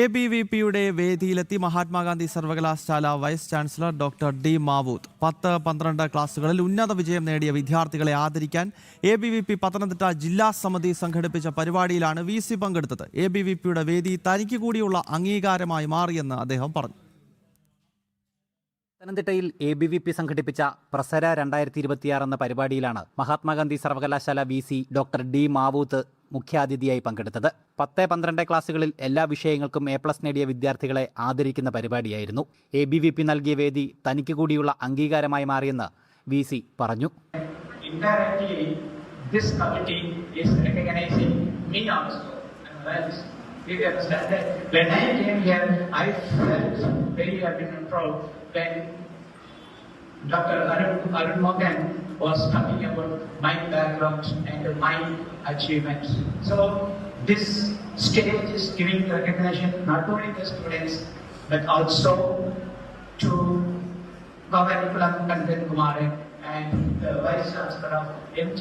ABVPയുടെ വേദിയിലെത്തി മഹാത്മാഗാന്ധി സർവകലാശാല vice chancellor doctor D മാവൂത്ത് 10-12 ക്ലാസുകളിൽ ഉന്നത വിജയം നേടിയ വിദ്യാർത്ഥികളെ ആദരിക്കാൻ ABVP പത്തനംതിട്ട ജില്ലാ സമിതി സംഘടിപ്പിച്ച പരിപാടിയിലാണ് VC പങ്കെടുത്തത്. ABVPയുടെ വേദി തനിക്ക് കൂടിയുള്ള അംഗീകാരമായി മാറിയെന്ന് അദ്ദേഹം പറഞ്ഞു. പത്തനംതിട്ടയിൽ ABVP സംഘടിപ്പിച്ച പ്രസര 2026 എന്ന പരിപാടിയിലാണ് മഹാത്മാഗാന്ധി സർവകലാശാല VC ഡോക്ടർ ഡി മാവൂത്ത് മുഖ്യാതിഥിയായി പങ്കെടുത്തത്. 10-12 ക്ലാസുകളിൽ എല്ലാ വിഷയങ്ങൾക്കും A+ നേടിയ വിദ്യാർത്ഥികളെ ആദരിക്കുന്ന പരിപാടിയായിരുന്നു. ABVP നൽകിയ വേദി തനിക്ക് കൂടിയുള്ള അംഗീകാരമായി മാറിയെന്ന് VC പറഞ്ഞു. You understand that when I came here, I felt very happy and proud when Dr. Arun Mohan was talking about my background and my achievements. So this stage is giving recognition not only to the students but also to Governor Kandan Kumaran and the Vice Chancellor of MG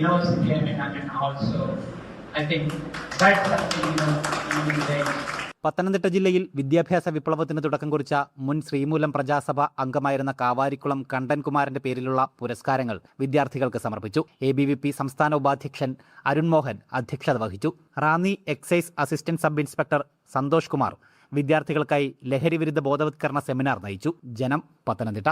University and also. I think that's something Pathanamthitta ജില്ലയിൽ വിദ്യാഭ്യാസ വിപ്ലവത്തിന് തുടക്കം കുറിച്ച മുൻ ശ്രീമൂലം പ്രജാസഭ അംഗമായിരുന്ന കാവാരിക്കുളം കണ്ടൻകുമാറിന്റെ പേരിലുള്ള പുരസ്കാരങ്ങൾ വിദ്യാർത്ഥികൾക്ക് സമർപ്പിച്ചു. ABVP സംസ്ഥാന ഉപാധ്യക്ഷൻ അരുൺ മോഹൻ അധ്യക്ഷത വഹിച്ചു. Ranni excise assistant sub inspector Santhosh Kumar വിദ്യാർത്ഥികൾക്കായി ലഹരി വിരുദ്ധ ബോധവത്കരണ സെമിനാർ നയിച്ചു. ജനം, പത്തനംതിട്ട.